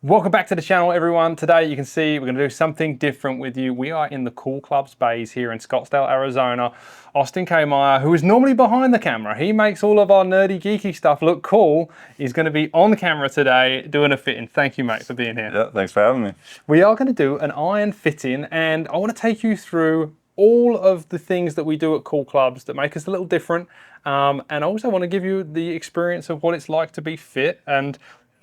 Welcome back to the channel, everyone. Today you can see we're going to do something different with you. We are in the Cool Clubs bays here in Scottsdale, Arizona. Austin K. Meyer, who is normally behind the camera, he makes all of our nerdy, geeky stuff look cool. He's going to be on the camera today doing a fitting. Thank you, mate, for being here. Yeah, thanks for having me. We are going to do an iron fitting, and I want to take you through all of the things that we do at Cool Clubs that make us a little different. And I also want to give you the experience of what it's like to be fit, and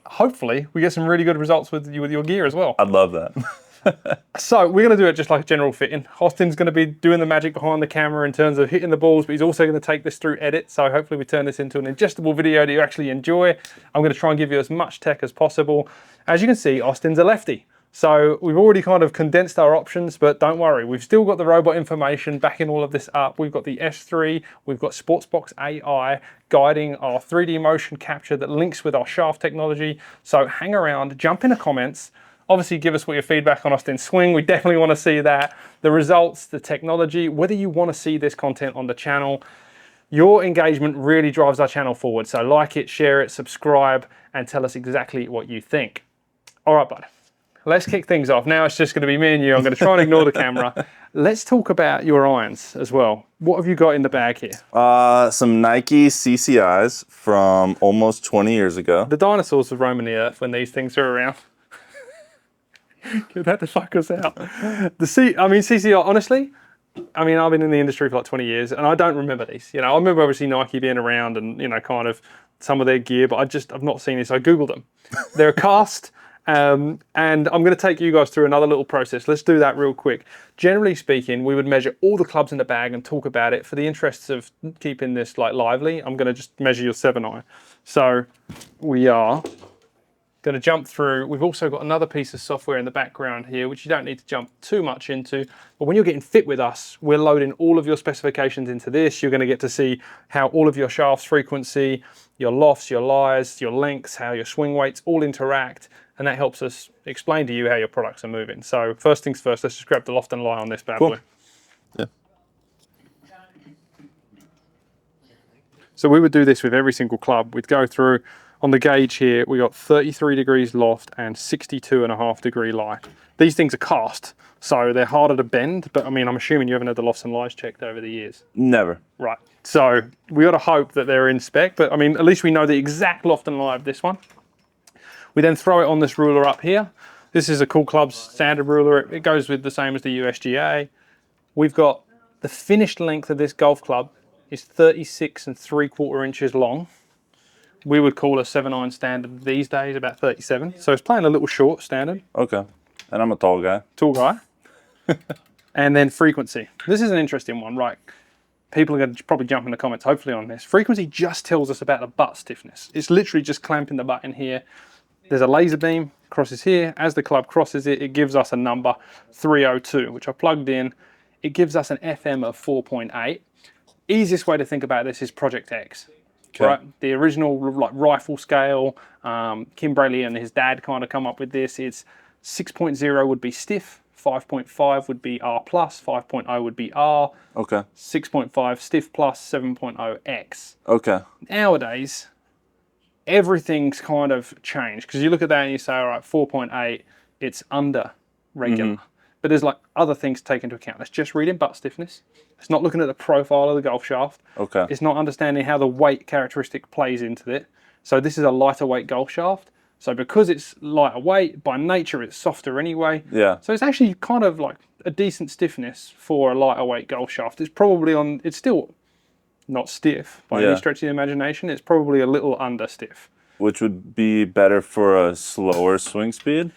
hopefully we get some really good results with your gear as well. I'd love that. So we're going to do it just like a general fitting. Austin's going to be doing the magic behind the camera in terms of hitting the balls, but he's also going to take this through edit. So hopefully we turn this into an ingestible video that you actually enjoy. I'm going to try and give you as much tech as possible. As you can see, Austin's a lefty. So we've already kind of condensed our options, but don't worry, we've still got the robot information backing all of this up. We've got the S3, we've got Sportsbox AI guiding our 3D motion capture that links with our shaft technology. So hang around, jump in the comments. Obviously give us what your feedback on Austin's swing. We definitely want to see that. The results, the technology, whether you want to see this content on the channel. Your engagement really drives our channel forward. So like it, share it, subscribe, and tell us exactly what you think. All right, bud. Let's kick things off. Now it's just going to be me and you. I'm going to try and ignore the camera. Let's talk about your irons as well. What have you got in the bag here? Some Nike CCIs from almost 20 years ago. The dinosaurs were roaming the earth when these things were around. Get that to fuck us out. CCI, honestly, I've been in the industry for like 20 years and I don't remember these. You know, I remember obviously Nike being around and, you know, kind of some of their gear, but I've not seen this. I Googled them. They're a cast. And I'm going to take you guys through another little process. Let's do that real quick. Generally speaking, we would measure all the clubs in the bag and talk about it. For the interests of keeping this like lively, I'm going to just measure your 7-eye. So we are going to jump through. We've also got another piece of software in the background here, which you don't need to jump too much into. But when you're getting fit with us, we're loading all of your specifications into this. You're going to get to see how all of your shafts frequency, your lofts, your lies, your lengths, how your swing weights all interact. And that helps us explain to you how your products are moving. So first things first, let's just grab the loft and lie on this bad boy. Yeah. So we would do this with every single club. We'd go through, on the gauge here, we got 33 degrees loft and 62.5 degree lie. These things are cast, so they're harder to bend, but I'm assuming you haven't had the lofts and lies checked over the years. Never. Right, so we got to hope that they're in spec, but at least we know the exact loft and lie of this one. We then throw it on this ruler up here. This is a Cool Clubs standard ruler. It goes with the same as the USGA. We've got the finished length of this golf club is 36.75 inches long. We would call a 7-iron standard these days about 37. So it's playing a little short standard. Okay. And I'm a tall guy. Tall guy. And then frequency. This is an interesting one, right? People are going to probably jump in the comments, hopefully, on this. Frequency just tells us about the butt stiffness. It's literally just clamping the butt in here. There's a laser beam, crosses here. As the club crosses it, it gives us a number 302, which I plugged in. It gives us an FM of 4.8. Easiest way to think about this is Project X, okay. Right? The original like rifle scale, Kim Braley and his dad kind of come up with this. It's 6.0 would be stiff, 5.5 would be R+, 5.0 would be R, okay. 6.5 stiff plus, 7.0 X. Okay. Nowadays, everything's kind of changed because you look at that and you say, all right, 4.8, it's under regular. Mm-hmm. But there's like other things to take into account. It's just reading butt stiffness. It's not looking at the profile of the golf shaft. Okay. It's not understanding how the weight characteristic plays into it. So this is a lighter weight golf shaft. So because it's lighter weight, by nature it's softer anyway. Yeah. So it's actually kind of like a decent stiffness for a lighter weight golf shaft. It's probably it's still not stiff by any stretch of the imagination. It's probably a little under stiff. Which would be better for a slower swing speed?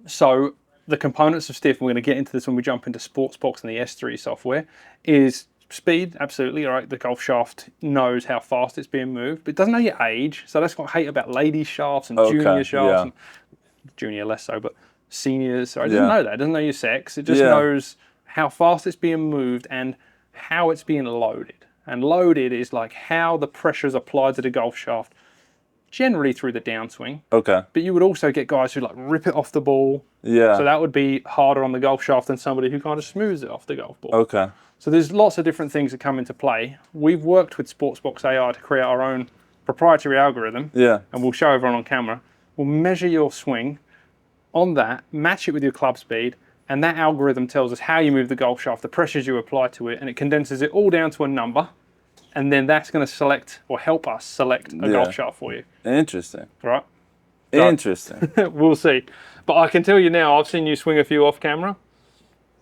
So the components of stiff, and we're going to get into this when we jump into Sportsbox and the S3 software, is speed, absolutely, right? The golf shaft knows how fast it's being moved, but it doesn't know your age. So that's what I hate about ladies' shafts and junior shafts. And junior less so, but seniors. So it doesn't know that. It doesn't know your sex. It just knows how fast it's being moved and how it's being loaded. And loaded is like how the pressure is applied to the golf shaft, generally through the downswing. Okay. But you would also get guys who like rip it off the ball. Yeah. So that would be harder on the golf shaft than somebody who kind of smooths it off the golf ball. Okay. So there's lots of different things that come into play. We've worked with Sportsbox AI to create our own proprietary algorithm. Yeah. And we'll show everyone on camera. We'll measure your swing on that, match it with your club speed, and that algorithm tells us how you move the golf shaft, the pressures you apply to it, and it condenses it all down to a number, and then that's going to select or help us select a golf shaft for you. Interesting. Right? Interesting. We'll see. But I can tell you now, I've seen you swing a few off camera.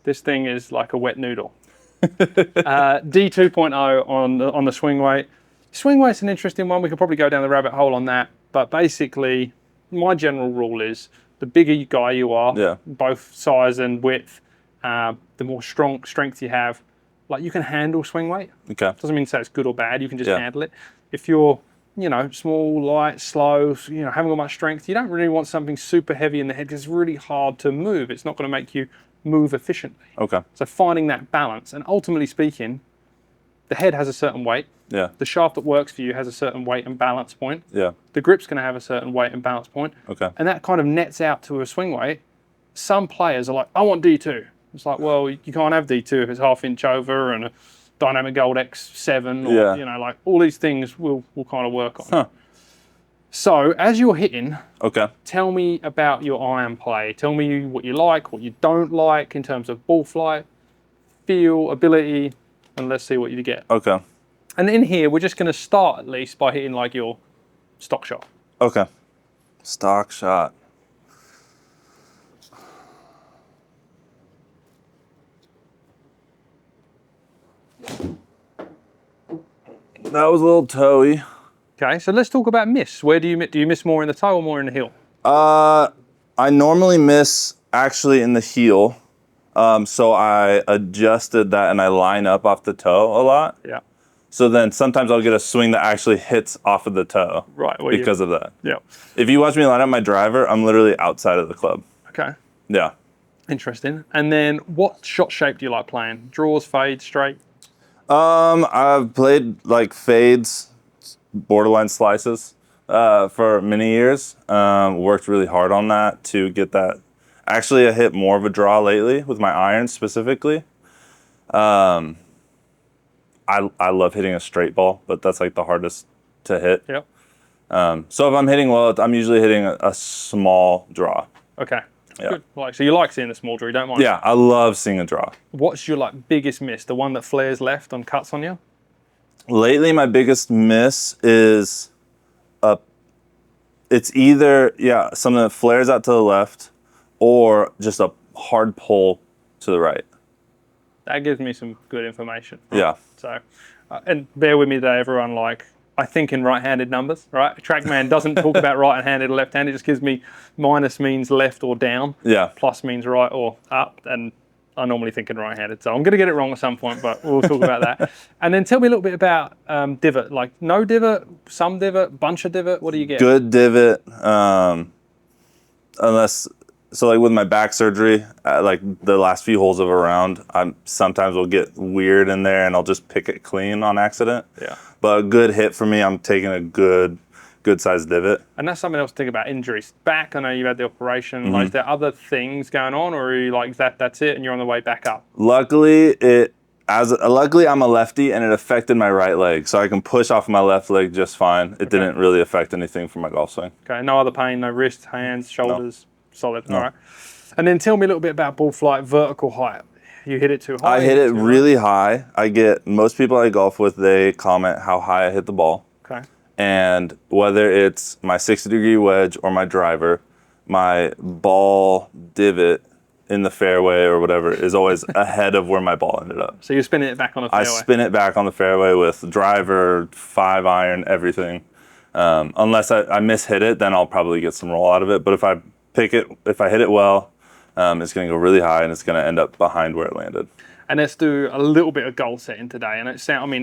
This thing is like a wet noodle. D2.0 on the swing weight. Swing weight's an interesting one. We could probably go down the rabbit hole on that. But basically, my general rule is the bigger guy you are, both size and width, the more strength you have. Like you can handle swing weight. Okay. Doesn't mean to say it's good or bad. You can just handle it. If you're, small, light, slow, haven't got much strength, you don't really want something super heavy in the head because it's really hard to move. It's not going to make you move efficiently. Okay. So finding that balance, and ultimately speaking, the head has a certain weight. Yeah. The shaft that works for you has a certain weight and balance point. Yeah. The grip's going to have a certain weight and balance point. Okay. And that kind of nets out to a swing weight. Some players are like, I want D2. It's like, well, you can't have D2 if it's half-inch over and a Dynamic Gold X7 or, like all these things we'll kind of work on. Huh. So as you're hitting, tell me about your iron play. Tell me what you like, what you don't like in terms of ball flight, feel, ability, and let's see what you get. Okay. And in here, we're just going to start at least by hitting like your stock shot. Okay. Stock shot. That was a little toey. Okay, so let's talk about miss. Where do you miss more in the toe or more in the heel? I normally miss actually in the heel. So I adjusted that and I line up off the toe a lot. Yeah. So then sometimes I'll get a swing that actually hits off of the toe. Right. Because of that. Yeah. If you watch me line up my driver, I'm literally outside of the club. Okay. Yeah. Interesting. And then what shot shape do you like playing? Draws, fades, straight? I've played like fades, borderline slices for many years. Worked really hard on that to get that. Actually, I hit more of a draw lately with my irons specifically. I love hitting a straight ball, but that's like the hardest to hit. Yep. So if I'm hitting well, I'm usually hitting a small draw. Okay. Yeah. Good. So you like seeing the small draw, you don't mind? Yeah, I love seeing a draw. What's your biggest miss? The one that flares left on cuts on you? Lately, my biggest miss is it's either something that flares out to the left or just a hard pull to the right. That gives me some good information. Yeah. So, and bear with me today, everyone. I think in right-handed numbers, right? TrackMan doesn't talk about right-handed or left-handed. It just gives me minus means left or down. Yeah. Plus means right or up. And I normally think in right-handed. So I'm going to get it wrong at some point, but we'll talk about that. And then tell me a little bit about divot. Like no divot, some divot, bunch of divot. What do you get? Good divot. So like with my back surgery, like the last few holes of a round, sometimes will get weird in there and I'll just pick it clean on accident. Yeah. But a good hit for me, I'm taking a good sized divot. And that's something else to think about, injuries. Back, I know you had the operation. Mm-hmm. Like, is there other things going on, or are you like that's it and you're on the way back up? Luckily, I'm a lefty and it affected my right leg. So I can push off my left leg just fine. It didn't really affect anything for my golf swing. Okay, no other pain, no wrists, hands, shoulders, solid. No. All right. And then tell me a little bit about ball flight, vertical height. You hit it too high? I hit it really high. Most people I golf with, they comment how high I hit the ball. Okay. And whether it's my 60-degree wedge or my driver, my ball divot in the fairway or whatever is always ahead of where my ball ended up. So you're spinning it back on the fairway? I spin it back on the fairway with driver, 5-iron, everything. Unless I mishit it, then I'll probably get some roll out of it. But if I hit it well, it's going to go really high and it's going to end up behind where it landed. And let's do a little bit of goal setting today. And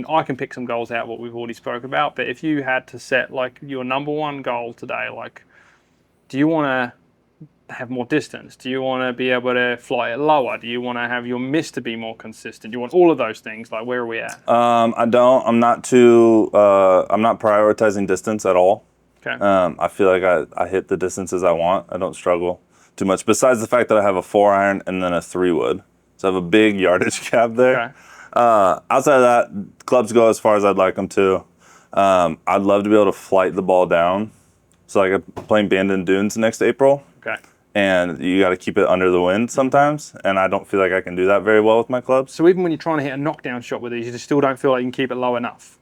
I can pick some goals out, what we've already spoke about, but if you had to set like your number one goal today, like, do you want to have more distance? Do you want to be able to fly it lower? Do you want to have your miss to be more consistent? Do you want all of those things? Like, where are we at? I'm not prioritizing distance at all. Okay. I feel like I hit the distances I want. I don't struggle too much, besides the fact that I have a 4-iron and then a 3-wood. So I have a big yardage gap there. Okay. Outside of that, clubs go as far as I'd like them to. I'd love to be able to flight the ball down. So like I'm playing Bandon Dunes next April. Okay. and you got to keep it under the wind sometimes. And I don't feel like I can do that very well with my clubs. So even when you're trying to hit a knockdown shot with these, you just still don't feel like you can keep it low enough?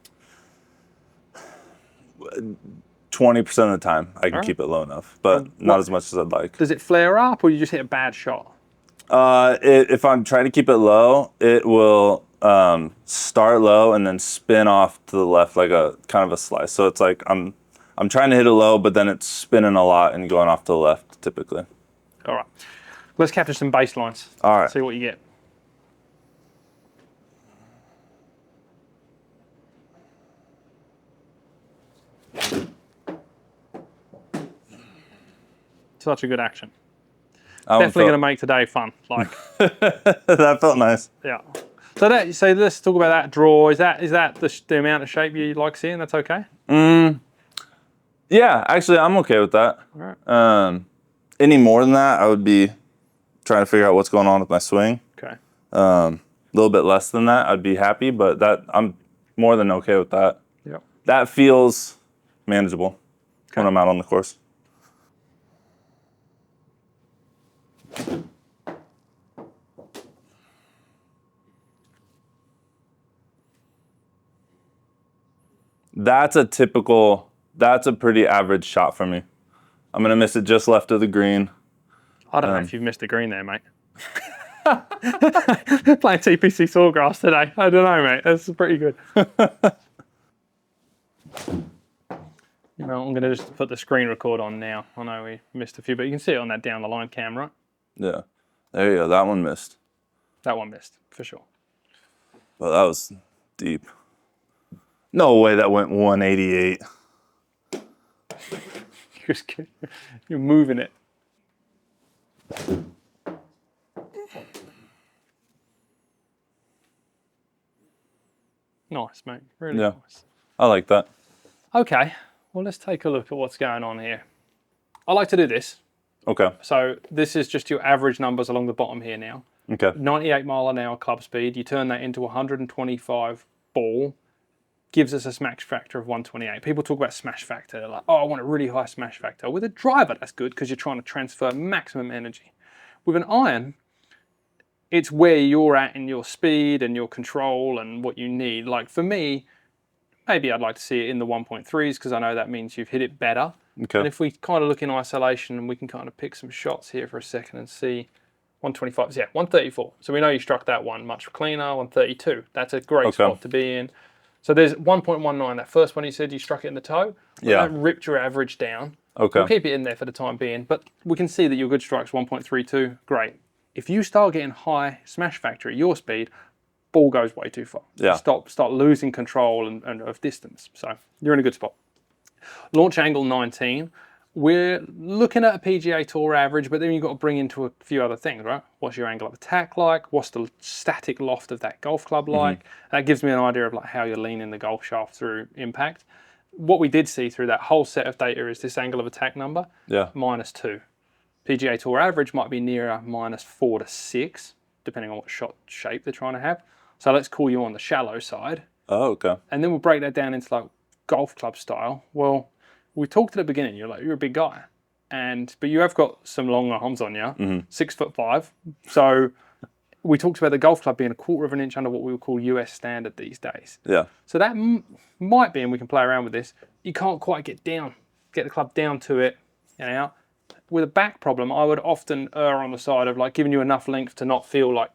20% of the time, I can keep it low enough, but not as much as I'd like. Does it flare up, or you just hit a bad shot? If I'm trying to keep it low, it will start low and then spin off to the left like a kind of a slice. So it's like I'm trying to hit it low, but then it's spinning a lot and going off to the left typically. All right, let's capture some baselines. All right. See what you get. Such a good action. Definitely going to make today fun. Like that felt nice. Yeah. So let's talk about that draw. Is that the amount of shape you like seeing? That's okay. Yeah, actually, I'm okay with that. All right. Any more than that, I would be trying to figure out what's going on with my swing. Okay. A little bit less than that, I'd be happy, but I'm more than okay with that. Yep. That feels manageable when I'm out on the course. That's a pretty average shot for me. I'm gonna miss it just left of the green. I don't know if you've missed a green there, mate. Playing TPC Sawgrass today. I don't know, mate. That's pretty good. You know, I'm going to just put the screen record on now. I know we missed a few, but you can see it on that down the line cam, right? Yeah. There you go. That one missed. That one missed, for sure. Well, that was deep. No way that went 188. You're moving it. Nice, mate. Really nice. I like that. Okay, well, let's take a look at what's going on here. I like to do this. Okay. So this is just your average numbers along the bottom here now. Okay. 98 mile an hour club speed. You turn that into 125 ball. Gives us a smash factor of 128. People talk about smash factor. They're like, oh, I want a really high smash factor. With a driver, that's good because you're trying to transfer maximum energy. With an iron, it's where you're at in your speed and your control and what you need. Like for me, maybe I'd like to see it in the 1.3s because I know that means you've hit it better. Okay. And if we kind of look in isolation and we can kind of pick some shots here for a second and see 125, yeah, 134. So we know you struck that one much cleaner, 132. That's a great spot to be in. So there's 1.19, that first one you said you struck it in the toe. Yeah. That ripped your average down. Okay. We'll keep it in there for the time being, but we can see that your good strike's 1.32, great. If you start getting high smash factor at your speed, ball goes way too far. Yeah. Start losing control and of distance. So you're in a good spot. Launch angle 19. We're looking at a PGA Tour average, but then you've got to bring into a few other things, right? What's your angle of attack like? What's the static loft of that golf club like? That gives me an idea of like how you're leaning the golf shaft through impact. What we did see through that whole set of data is this angle of attack number, -2. PGA Tour average might be nearer -4 to 6, depending on what shot shape they're trying to have. So let's call you on the shallow side. Oh, okay. And then we'll break that down into like golf club style. Well, we talked at the beginning, you're a big guy, but you have got some long arms on you, 6'5". So we talked about the golf club being 1/4 of an inch under what we would call US standard these days. Yeah. So that might be, and we can play around with this, you can't quite get the club down to it, and out. With a back problem, I would often err on the side of like giving you enough length to not feel like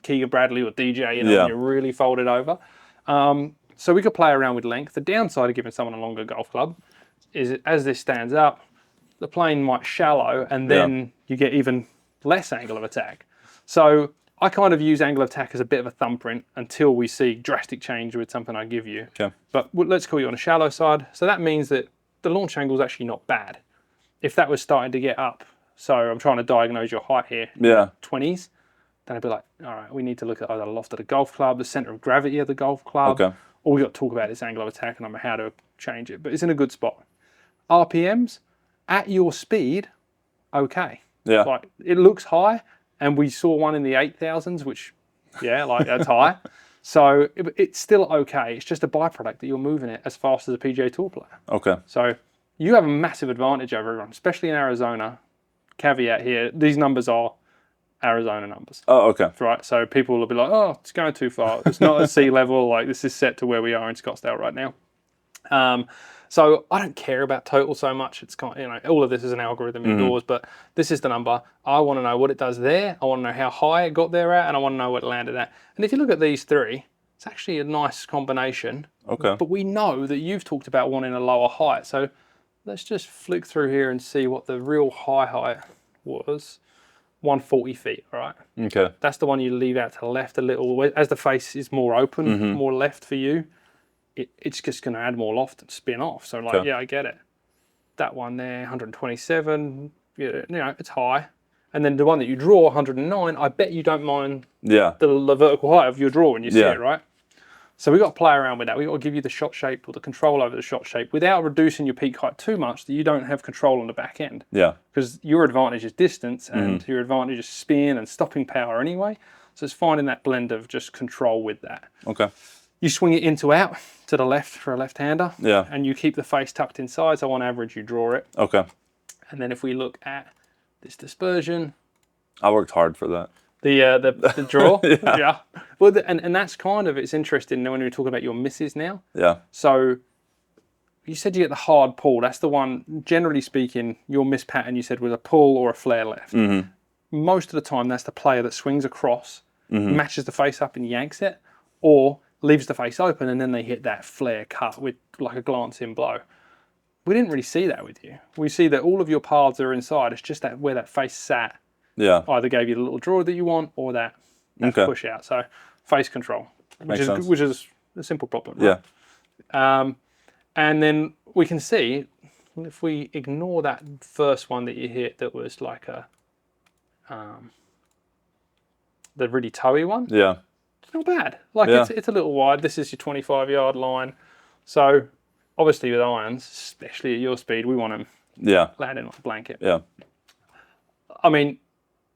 Keegan Bradley or DJ, when you're really folded over. So we could play around with length. The downside of giving someone a longer golf club is as this stands up, the plane might shallow and then you get even less angle of attack. So I kind of use angle of attack as a bit of a thumbprint until we see drastic change with something I give you. Okay. But let's call you on a shallow side. So that means that the launch angle is actually not bad. If that was starting to get up, so I'm trying to diagnose your height here, 20s, then I'd be like, all right, we need to look at either the loft of the golf club, the center of gravity of the golf club, or we got to talk about this angle of attack and how to change it. But it's in a good spot. RPMs, at your speed, okay. Yeah. Like, it looks high, and we saw one in the 8,000s, which, that's high. So it's still okay. It's just a byproduct that you're moving it as fast as a PGA Tour player. Okay. So you have a massive advantage over everyone, especially in Arizona. caveat here, these numbers are Arizona numbers. Oh, okay. Right, so people will be like, oh, it's going too far. It's not at sea level. Like, this is set to where we are in Scottsdale right now. So I don't care about total so much. It's kind of, you know, all of this is an algorithm indoors, but this is the number. I want to know what it does there. I want to know how high it got there at, and I want to know what it landed at. And if you look at these three, it's actually a nice combination. Okay. But we know that you've talked about wanting a lower height. So let's just flick through here and see what the real high height was. 140 feet, all right? Okay. That's the one you leave out to the left a little. As the face is more open, more left for you, it's just going to add more loft and spin off. So like, yeah, I get it. That one there, 127, you know, it's high. And then the one that you draw, 109, I bet you don't mind the vertical height of your draw when you see it, right? So we've got to play around with that. We've got to give you the shot shape or the control over the shot shape without reducing your peak height too much that you don't have control on the back end. Yeah. Because your advantage is distance and your advantage is spin and stopping power anyway. So it's finding that blend of just control with that. Okay. You swing it in to out to the left for a left-hander. Yeah. And you keep the face tucked inside, so on average you draw it. Okay. And then if we look at this dispersion. I worked hard for that. The draw? Yeah. Well, and that's kind of, it's interesting when we're talking about your misses now. Yeah. So you said you get the hard pull. That's the one, generally speaking, your miss pattern you said was a pull or a flare left. Most of the time that's the player that swings across, matches the face up and yanks it, or leaves the face open and then they hit that flare cut with like a glancing blow. We didn't really see that with you. We see that all of your paths are inside. It's just that where that face sat. Yeah. Either gave you the little draw that you want or that push out. So face control, which is a simple problem. Right? Yeah. And then we can see if we ignore that first one that you hit that was like a the really toey one. Yeah. It's not bad. Like it's a little wide. This is your 25-yard line. So obviously with irons, especially at your speed, we want them landing like a blanket. Yeah. I mean,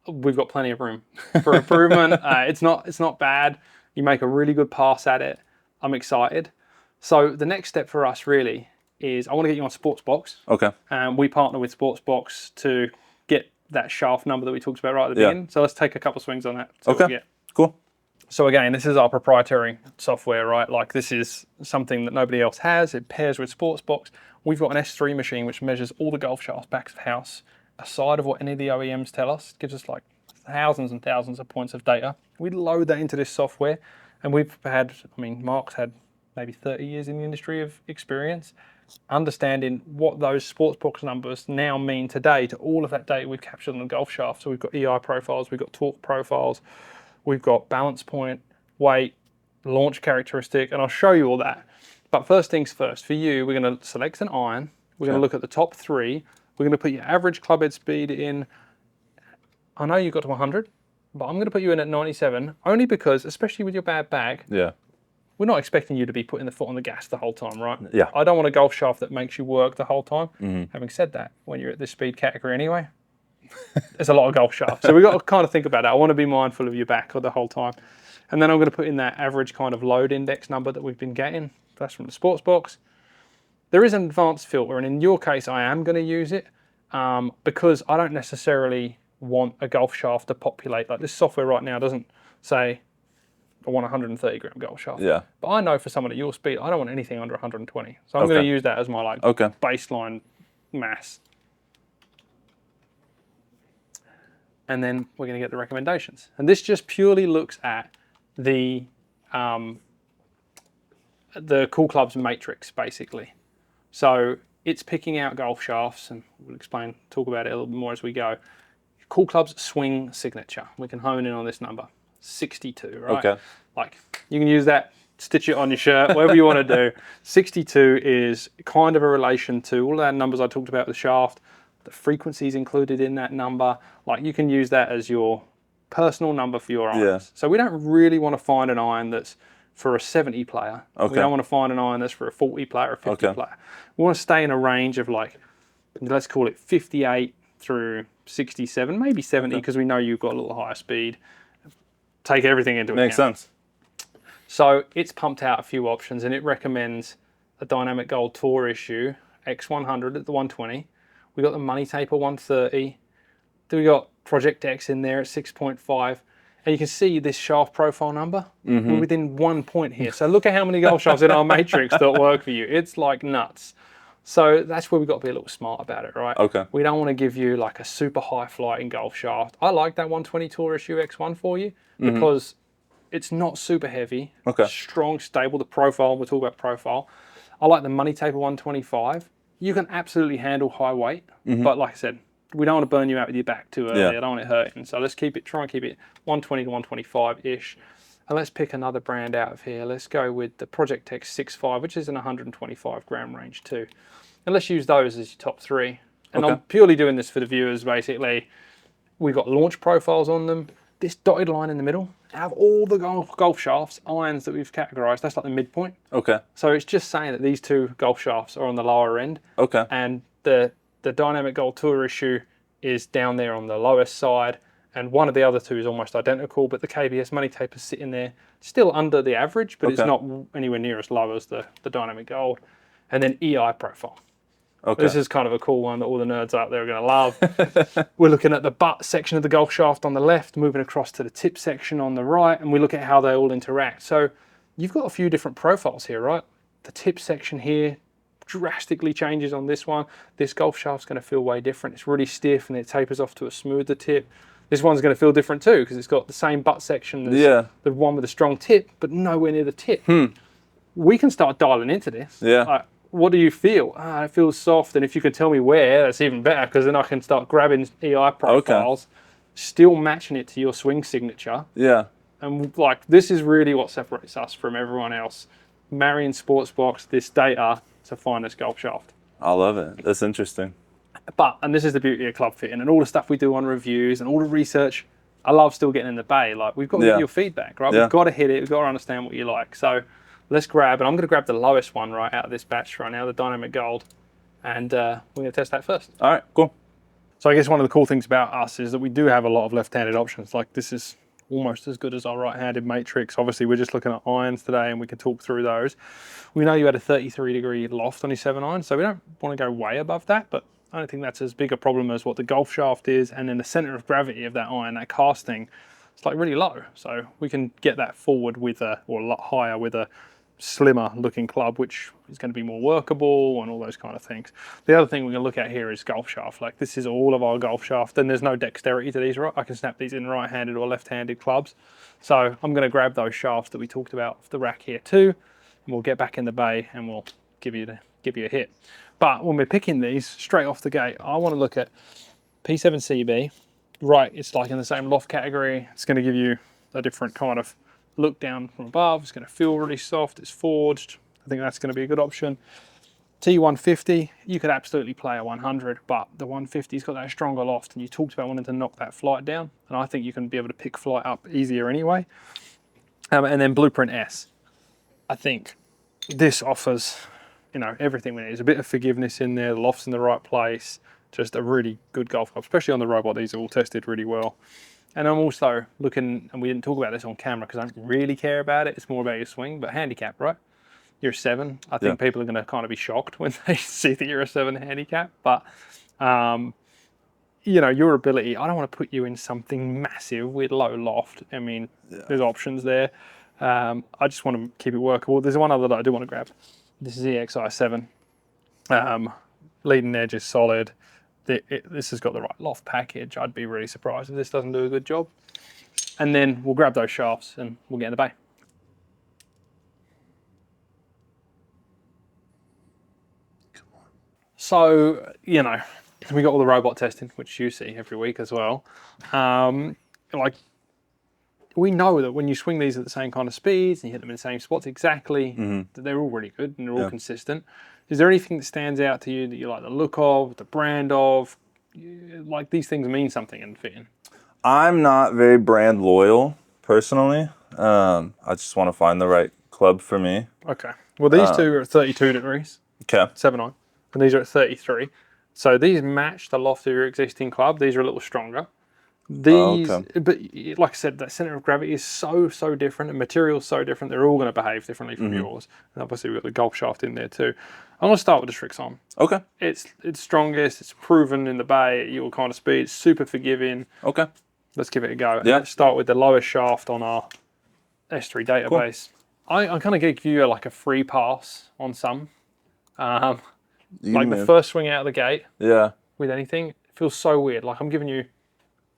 we've got plenty of room for improvement. It's not bad. You make a really good pass at it. I'm excited. So the next step for us really is I want to get you on Sportsbox. Okay. And we partner with Sportsbox to get that shaft number that we talked about right at the beginning. So let's take a couple swings on that. Okay. Cool. So again, this is our proprietary software, right? Like this is something that nobody else has. It pairs with Sportsbox. We've got an S3 machine which measures all the golf shafts back of house, aside of what any of the OEMs tell us. It gives us like thousands and thousands of points of data. We load that into this software and we've had, I mean, Mark's had maybe 30 years in the industry of experience, understanding what those Sportsbox numbers now mean today to all of that data we've captured on the golf shaft. So we've got EI profiles, we've got torque profiles, we've got balance point, weight, launch characteristic, and I'll show you all that. But first things first, for you, we're going to select an iron. We're going to look at the top three. We're going to put your average club head speed in. I know you got to 100, but I'm going to put you in at 97, only because, especially with your bad bag, we're not expecting you to be putting the foot on the gas the whole time, right? Yeah. I don't want a golf shaft that makes you work the whole time. Having said that, when you're at this speed category anyway, there's a lot of golf shafts. So we've got to kind of think about that. I want to be mindful of your back the whole time. And then I'm going to put in that average kind of load index number that we've been getting. That's from the Sportsbox. There is an advanced filter, and in your case, I am going to use it because I don't necessarily want a golf shaft to populate. Like this software right now doesn't say, I want a 130 gram golf shaft. Yeah. But I know for someone at your speed, I don't want anything under 120. So I'm going to use that as my like baseline mass. And then we're going to get the recommendations. And this just purely looks at the Cool Clubs matrix, basically. So it's picking out golf shafts, and we'll talk about it a little bit more as we go. Cool Clubs swing signature. We can hone in on this number, 62, right? Okay. Like you can use that, stitch it on your shirt, whatever you want to do. 62 is kind of a relation to all that numbers I talked about with the shaft, the frequencies included in that number. Like you can use that as your personal number for your irons. So we don't really want to find an iron that's for a 70 player. We don't want to find an iron that's for a 40 player or a 50 player. We want to stay in a range of like, let's call it 58 through 67, maybe 70, because we know you've got a little higher speed. Take everything into account. Makes sense. So it's pumped out a few options, and it recommends a Dynamic Gold Tour issue, X100 at the 120. We got the Money Taper 130. Then we got Project X in there at 6.5. And you can see this shaft profile number. We're within 1 point here. So look at how many golf shafts in our matrix that work for you. It's like nuts. So that's where we've got to be a little smart about it, right? Okay. We don't want to give you like a super high flying golf shaft. I like that 120 Taurus UX1 for you because it's not super heavy. Okay. Strong, stable. The profile, we'll talk about profile. I like the Money Taper 125. You can absolutely handle high weight, but like I said, we don't want to burn you out with your back too early. Yeah. I don't want it hurting. So let's try and keep it 120 to 125-ish. And let's pick another brand out of here. Let's go with the Project X 6.5, which is in 125 gram range too. And let's use those as your top 3. And I'm purely doing this for the viewers, basically. We've got launch profiles on them. This dotted line in the middle, out of all the golf shafts, irons that we've categorized, that's like the midpoint. Okay. So it's just saying that these 2 golf shafts are on the lower end. Okay. And the Dynamic Gold Tour issue is down there on the lowest side, and one of the other 2 is almost identical, but the KBS Money Taper's sitting there still under the average, but it's not anywhere near as low as the Dynamic Gold. And then EI profile. Okay. This is kind of a cool one that all the nerds out there are going to love. We're looking at the butt section of the golf shaft on the left, moving across to the tip section on the right, and we look at how they all interact. So you've got a few different profiles here, right? The tip section here drastically changes on this one. This golf shaft's going to feel way different. It's really stiff and it tapers off to a smoother tip. This one's going to feel different too because it's got the same butt section as the one with a strong tip, but nowhere near the tip. We can start dialing into this. Yeah. Like, what do you feel? It feels soft, and if you can tell me where, that's even better because then I can start grabbing EI profiles, still matching it to your swing signature. Yeah. And like, this is really what separates us from everyone else. Marrying Sportsbox, this data, to find this golf shaft. I love it. That's interesting. But, and this is the beauty of club fitting and all the stuff we do on reviews and all the research, I love still getting in the bay. Like, we've got to get your feedback, right? We've got to hit it. We've got to understand what you like. So let's grab, and I'm going to grab the lowest one right out of this batch right now, the Dynamic Gold. And we're going to test that first. All right, cool. So I guess one of the cool things about us is that we do have a lot of left-handed options. Like, this is almost as good as our right-handed matrix. Obviously, we're just looking at irons today and we can talk through those. We know you had a 33-degree loft on your 7 iron, so we don't want to go way above that, but I don't think that's as big a problem as what the golf shaft is. And then the center of gravity of that iron, that casting, it's like really low. So we can get that forward with or a lot higher with a slimmer looking club, which is going to be more workable and all those kind of things. The other thing we're going to look at here is golf shaft. Like, this is all of our golf shaft, and there's no dexterity to these, right? I can snap these in right-handed or left-handed clubs. So I'm going to grab those shafts that we talked about off the rack here too, and we'll get back in the bay and we'll give you a hit. But when we're picking these straight off the gate, I want to look at P7CB. Right, it's like in the same loft category. It's going to give you a different kind of look down from above. It's going to feel really soft. It's forged. I think that's going to be a good option. T150, you could absolutely play a 100, but the 150's got that stronger loft, and you talked about wanting to knock that flight down, and I think you can be able to pick flight up easier anyway. And then Blueprint S. I think this offers, you know, everything we need. There's a bit of forgiveness in there, the loft's in the right place, just a really good golf club, especially on the robot. These are all tested really well. And I'm also looking, and we didn't talk about this on camera because I don't really care about it. It's more about your swing, but handicap, right? You're a 7. I think people are going to kind of be shocked when they see that you're a 7 handicap. But, you know, your ability, I don't want to put you in something massive with low loft. I mean, there's options there. I just want to keep it workable. There's one other that I do want to grab. This is EXI 7. Leading edge is solid. This has got the right loft package. I'd be really surprised if this doesn't do a good job. And then we'll grab those shafts and we'll get in the bay. Come on. So, you know, we got all the robot testing, which you see every week as well. Like, we know that when you swing these at the same kind of speeds and you hit them in the same spots exactly, that they're all really good and they're all consistent. Is there anything that stands out to you that you like the look of, the brand of? Like, these things mean something in fitting. I'm not very brand loyal, personally. I just want to find the right club for me. Okay. Well, these two are at 32 degrees. Okay. 7-iron. And these are at 33. So these match the loft of your existing club. These are a little stronger. These, okay. but like I said, that center of gravity is so different, and materials so different. They're all going to behave differently from yours. And obviously, we've got the Golf shaft in there too. I'm going to start with the Strixon. Okay. It's strongest. It's proven in the bay at your kind of speed. It's super forgiving. Okay. Let's give it a go. And Yeah. let's start with the lowest shaft on our S3 database. Cool. I'm kind of going to give you like a free pass on some. Like the first swing out of the gate. Yeah. With anything, it feels so weird. Like I'm giving you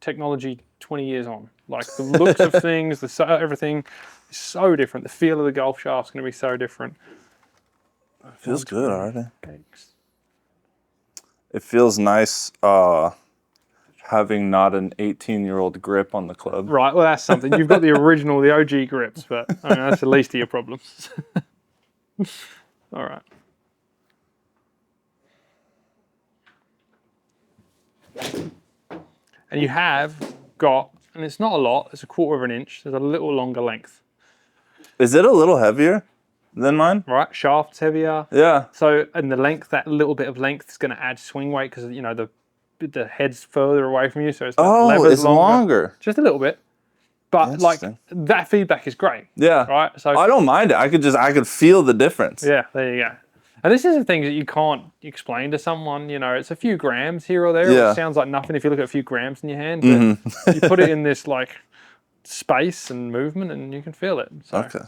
technology 20 years on. Like the looks of things, everything is so different. The feel of the golf shaft's going to be so different. It feels good already. Thanks. It feels nice having not an 18-year-old grip on the club. Right, well that's something. You've got the original, the OG grips, but I mean, that's the least of your problems. All right. And you have got, and it's not a lot, it's a 1/4 of an inch, there's a little longer length. Is it a little heavier than mine? Right, shaft's heavier. Yeah. So, and the length, that little bit of length is going to add swing weight because, you know, the head's further away from you. So it's it's longer. Just a little bit. But like, that feedback is great. Yeah. Right? So I don't mind it. I could feel the difference. Yeah, there you go. And this is the thing that you can't explain to someone, you know, it's a few grams here or there. Yeah. It sounds like nothing if you look at a few grams in your hand, but you put it in this like space and movement and you can feel it. So. Okay.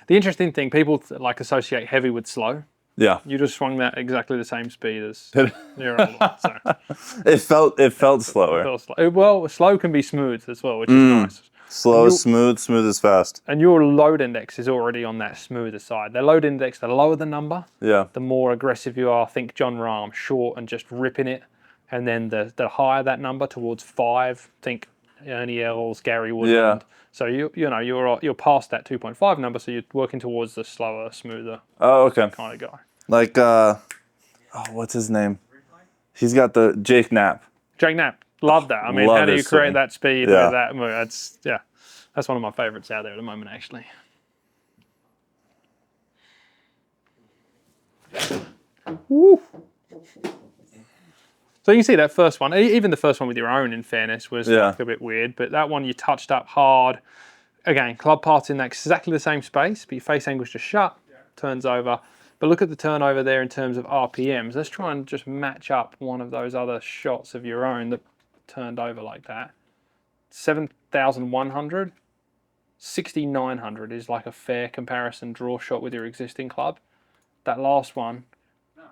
The interesting thing, people like associate heavy with slow. Yeah. You just swung that exactly the same speed as your old one. So. It felt slower. Well, slow can be smooth as well, which is nice. Slow is smooth, smooth is fast. And your load index is already on that smoother side. The load index, the lower the number, the more aggressive you are. Think John Rahm, short and just ripping it. And then the higher that number towards 5, think Ernie Els, Gary Woodland. Yeah. So you're past that 2.5 number, so you're working towards the slower, smoother kind of guy. Like what's his name? He's got the Jake Knapp. Jake Knapp. Love that. I mean, how do you create that speed with that move? That's one of my favorites out there at the moment, actually. Woo. So you can see that first one, even the first one with your own, in fairness, was like a bit weird. But that one you touched up hard. Again, club part's in exactly the same space, but your face angle's just shut, turns over. But look at the turnover there in terms of RPMs. Let's try and just match up one of those other shots of your own that turned over like that. 7,100, 6,900 is like a fair comparison draw shot with your existing club. That last one,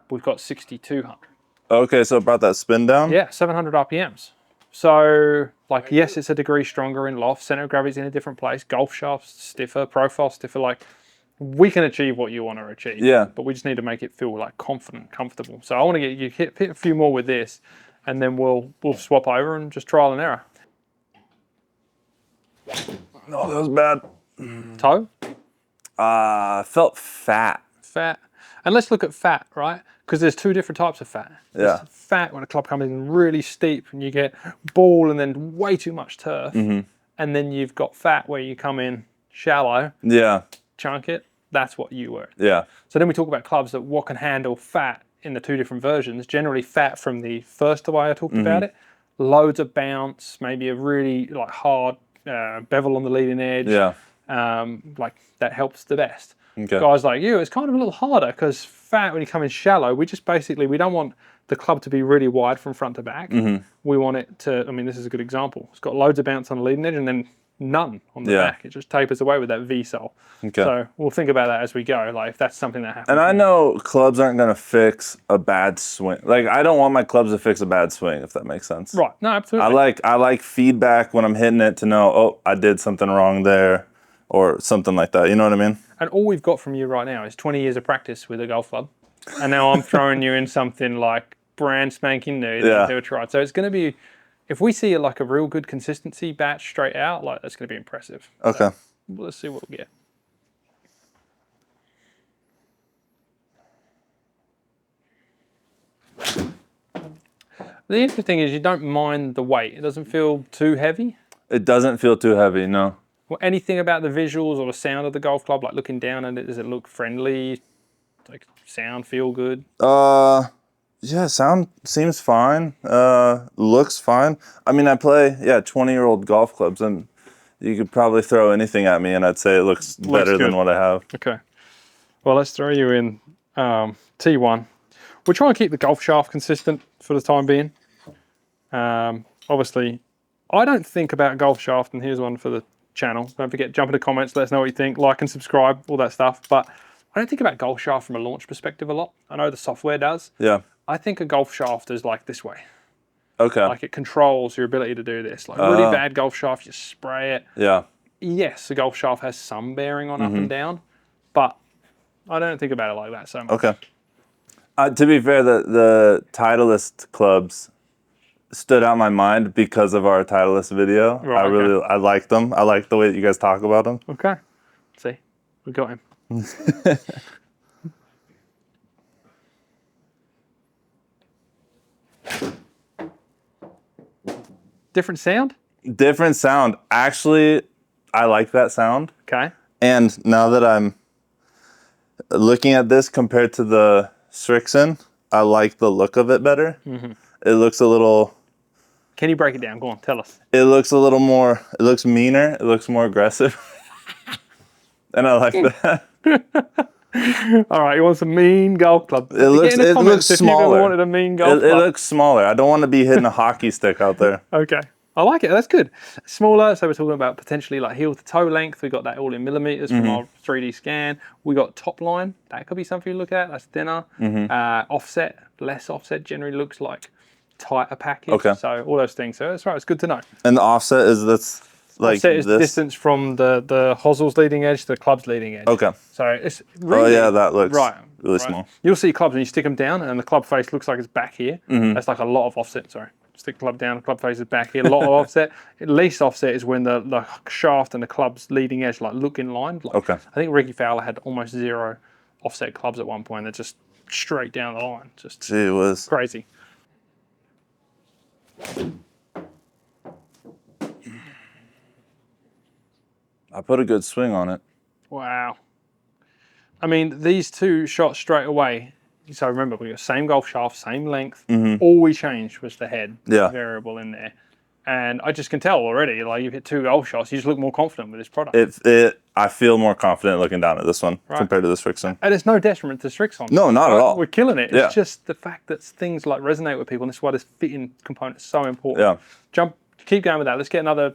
we've got 6,200. Okay, so it brought that spin down? Yeah, 700 RPMs. So, like, yes, it's a degree stronger in loft. Center of gravity's in a different place. Golf shafts stiffer, profile stiffer. Like, we can achieve what you want to achieve. Yeah. But we just need to make it feel like confident, comfortable. So I want to get you hit a few more with this, and then we'll swap over and just trial and error. Oh, that was bad. Toe? Felt fat. Fat. And let's look at fat, right? Because there's two different types of fat. Yeah. There's fat when a club comes in really steep and you get ball and then way too much turf. And then you've got fat where you come in shallow. Yeah. Chunk it. That's what you were. Yeah. So then we talk about clubs that what can handle fat in the two different versions. Generally fat from the first way I talked about it. Loads of bounce, maybe a really like hard bevel on the leading edge. Yeah. Like that helps the best. Okay. Guys like you, it's kind of a little harder because fat, when you come in shallow, we don't want the club to be really wide from front to back. We want it to, I mean, this is a good example. It's got loads of bounce on the leading edge and then none on the back. It just tapers away with that V-sole. Okay. So we'll think about that as we go, like if that's something that happens. And I know clubs aren't going to fix a bad swing. Like, I don't want my clubs to fix a bad swing, if that makes sense. Right, no, absolutely. I like feedback when I'm hitting it to know, oh, I did something wrong there or something like that. You know what I mean? And all we've got from you right now is 20 years of practice with a golf club. And now I'm throwing you in something like brand spanking new that you've never tried. So it's going to be, if we see like a real good consistency batch straight out, like that's going to be impressive. Okay. So let's see what we get. The interesting thing is you don't mind the weight. It doesn't feel too heavy. It doesn't feel too heavy, no. Well, anything about the visuals or the sound of the golf club, like looking down at it, does it look friendly? Like sound, feel good? Yeah, sound seems fine. Looks fine. I mean, I play 20-year-old golf clubs, and you could probably throw anything at me, and I'd say it looks better good. than what I have. Okay. Well, let's throw you in T1. We'll try and keep the golf shaft consistent for the time being. Obviously, I don't think about golf shaft, and here's one for the channel. Don't forget, jump in the comments, let us know what you think, like and subscribe, all that stuff. But I don't think about golf shaft from a launch perspective a lot. I know the software does. Yeah. I think a golf shaft is like this way. Okay. Like it controls your ability to do this. Like really bad golf shaft, you spray it. Yeah. Yes, the golf shaft has some bearing on up and down, but I don't think about it like that so much. Okay. To be fair, the Titleist clubs stood out in my mind because of our Titleist video. Right, I like them. I like the way that you guys talk about them. Okay. See, we got him. Different sound? Different sound. Actually, I like that sound. Okay. And now that I'm looking at this compared to the Strixon, I like the look of it better. It looks a little... Can you break it down? Go on, tell us. It looks a little more... It looks meaner. It looks more aggressive. And I like that. All right, you want some mean golf club? It looks smaller. If you ever wanted a mean golf club. It looks smaller. I don't want to be hitting a hockey stick out there. Okay. I like it. That's good. Smaller. So we're talking about potentially like heel to toe length. We got that all in millimeters from our 3D scan. We got top line. That could be something you look at. That's thinner. Offset. Less offset generally looks like tighter package. Okay. So all those things. So that's right. It's good to know. And the offset is this like offset is this? distance from the hossel's leading edge to the club's leading edge. Okay. So it's really... Oh yeah, that looks really right. small. You'll see clubs when you stick them down and the club face looks like it's back here. That's like a lot of offset, sorry. Stick the club down, the club face is back here, a lot of offset. Least offset is when the shaft and the club's leading edge like look in line. Like, Okay. I think Ricky Fowler had almost 0 offset clubs at one point. They're just straight down the line. Just Gee whiz. crazy. I put a good swing on it. Wow. I mean, these two shots straight away. So remember, we got same golf shaft, same length. All we changed was the head variable in there. And I just can tell already, like you've hit 2 golf shots, you just look more confident with this product. I feel more confident looking down at this one compared to the Strixon. And it's no detriment to Strixon. No, not at all. We're killing it. It's just the fact that things like resonate with people, and that's why this fitting component is so important. Yeah. Keep going with that. Let's get another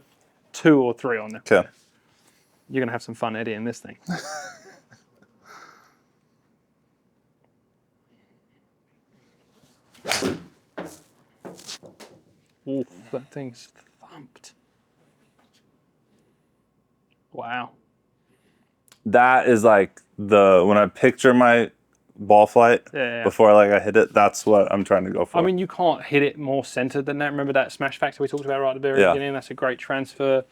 2 or 3 on there. Okay. You're gonna have some fun editing this thing. Oof, that thing's thumped. Wow. That is like when I picture my ball flight before I hit it, that's what I'm trying to go for. I mean, you can't hit it more centered than that. Remember that smash factor we talked about right at the very beginning? That's a great transfer.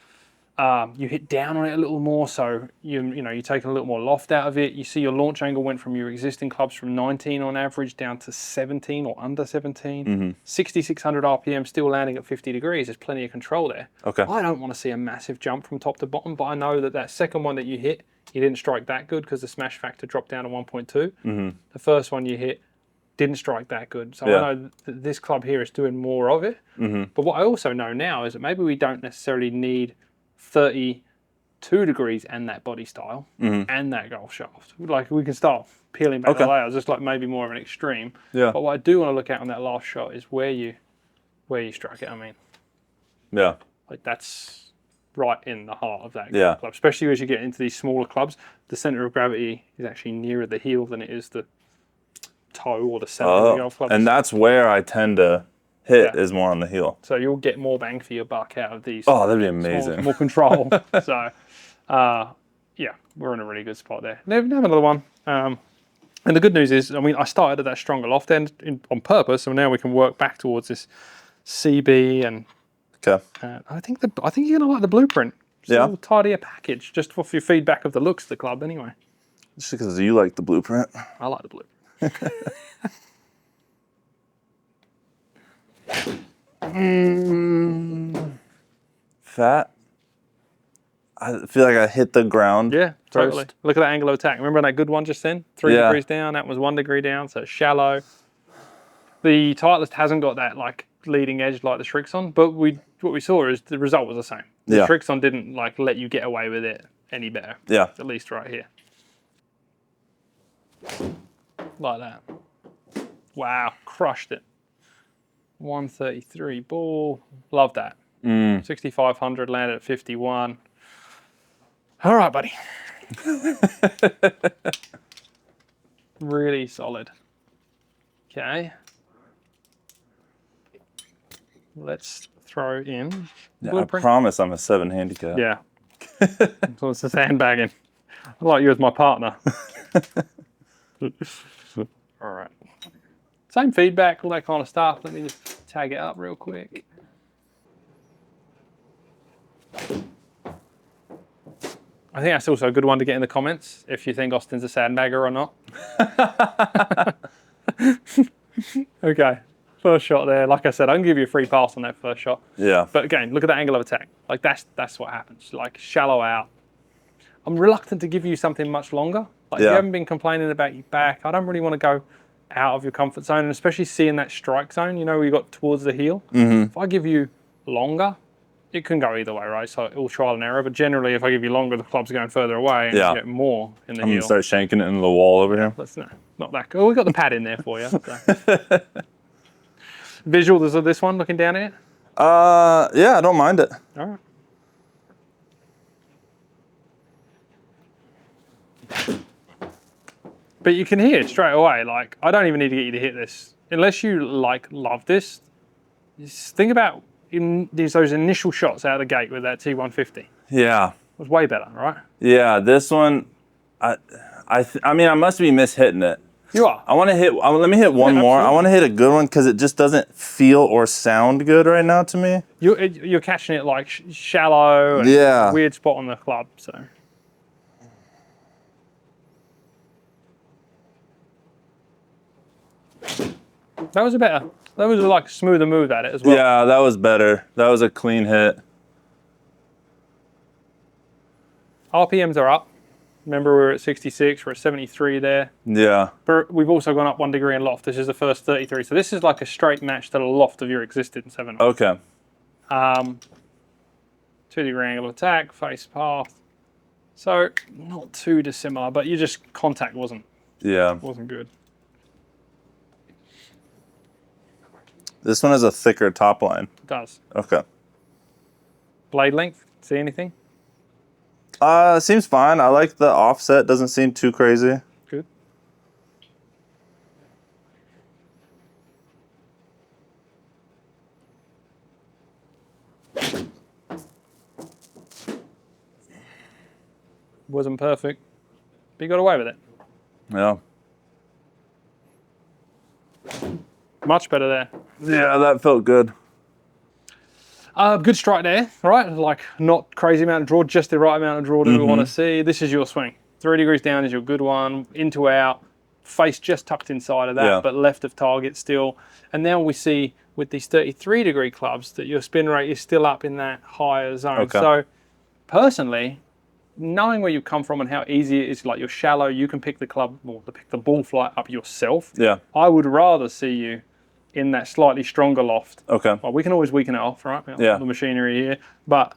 You hit down on it a little more, so you're taking a little more loft out of it. You see your launch angle went from your existing clubs from 19 on average down to 17 or under 17. 6,600 RPM, still landing at 50 degrees. There's plenty of control there. Okay. I don't want to see a massive jump from top to bottom, but I know that second one that you hit, you didn't strike that good because the smash factor dropped down to 1.2. The first one you hit didn't strike that good. So I know that this club here is doing more of it. But what I also know now is that maybe we don't necessarily need 32 degrees and that body style and that golf shaft. Like we can start peeling back the layers, just like maybe more of an extreme. Yeah. But what I do want to look at on that last shot is where you struck it. I mean, like that's right in the heart of that golf club. Especially as you get into these smaller clubs, the center of gravity is actually nearer the heel than it is the toe or the center of the golf club. And that's where I tend to hit is more on the heel. So you'll get more bang for your buck out of these. Oh, that'd be amazing. More control. So, yeah, we're in a really good spot there. Now we have another one. And the good news is, I mean, I started at that stronger loft end on purpose, so now we can work back towards this CB and. Okay. I think you're gonna like the blueprint. It's a little tidier package, just off your feedback of the looks of the club, anyway. Just because you like the blueprint. I like the blueprint. Fat. I feel like I hit the ground. Yeah, totally. First. Look at that angle of attack. Remember that good one just then? 3 degrees down. That was 1 degree down, so it's shallow. The Titleist hasn't got that like leading edge like the Srixon, but what we saw is the result was the same. The Yeah. Srixon didn't like let you get away with it any better. Yeah. At least right here. Like that. Wow, crushed it. 133 ball. Love that. 6,500 landed at 51. All right, buddy. Really solid. Okay. Let's throw in Yeah, I blueprint. promise I'm a 7 handicap. Yeah. So it's a sandbagging. I like you as my partner. All right. Same feedback, all that kind of stuff. Let me just tag it up real quick. I think that's also a good one to get in the comments if you think Austin's a sandbagger or not. Okay, first shot there. Like I said, I can give you a free pass on that first shot. Yeah. But again, look at that angle of attack. Like that's what happens. Like shallow out. I'm reluctant to give you something much longer. Like you haven't been complaining about your back. I don't really want to go out of your comfort zone, and especially seeing that strike zone, you know, where you got towards the heel. If I give you longer, it can go either way, right? So all trial and error, but generally if I give you longer, the club's going further away and you get more in the heel. I'm gonna start shanking it into the wall over here. That's not that good. Oh, we got the pad in there for you. So. Visuals of this one looking down at it? Yeah, I don't mind it. All right. But you can hear it straight away. Like, I don't even need to get you to hit this. Unless you like love this, just think about those initial shots out of the gate with that T150. Yeah. It was way better, right? Yeah, this one, I mean, I must be mishitting it. You are. I want to hit. Let me hit one more. Absolutely. I want to hit a good one because it just doesn't feel or sound good right now to me. You're catching it like shallow and weird spot on the club. So that was better. That was like a smoother move at it as well. Yeah, that was better. That was a clean hit. RPMs are up. Remember, we were at 66, we're at 73 there. Yeah. But we've also gone up 1 degree in loft. This is the first 33. So this is like a straight match to the loft of your existing 7. Okay. 2 degree angle of attack, face path. So not too dissimilar, but you just contact wasn't good. This one has a thicker top line. It does. Okay. Blade length, see anything? Seems fine. I like the offset. Doesn't seem too crazy. Good. Wasn't perfect, but you got away with it. Yeah. Much better there. Yeah, that felt good. Good strike there, right? Like not crazy amount of draw, just the right amount of draw that we want to see. This is your swing. 3 degrees down is your good one. Into out, face just tucked inside of that, but left of target still. And now we see with these 33 degree clubs that your spin rate is still up in that higher zone. Okay. So personally, knowing where you come from and how easy it is, like you're shallow, you can pick the club or pick the ball flight up yourself. Yeah. I would rather see you in that slightly stronger loft. Okay. Well, we can always weaken it off, right? Yeah. The machinery here, but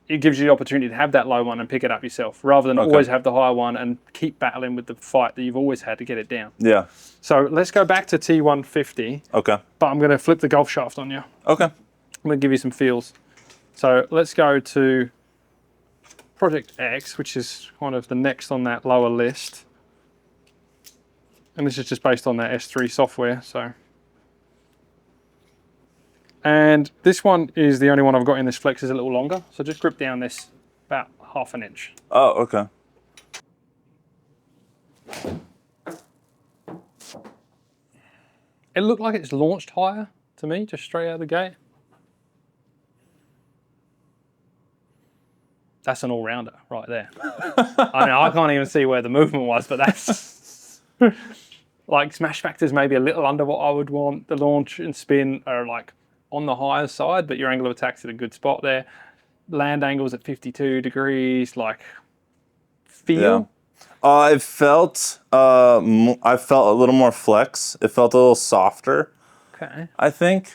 it gives you the opportunity to have that low one and pick it up yourself, rather than always have the high one and keep battling with the fight that you've always had to get it down. Yeah. So let's go back to T150. Okay. But I'm going to flip the golf shaft on you. Okay. I'm going to give you some feels. So let's go to Project X, which is kind of the next on that lower list. And this is just based on that S3 software. And this one is the only one I've got in this flex is a little longer. So just grip down this about 1/2 inch. Oh, okay. It looked like it's launched higher to me, just straight out of the gate. That's an all-rounder right there. I mean, I can't even see where the movement was, but that's... like smash factors maybe a little under what I would want. The launch and spin are like on the higher side, but your angle of attack's at a good spot there. Land angles at 52 degrees, like feel. I felt a little more flex. It felt a little softer. Okay. I think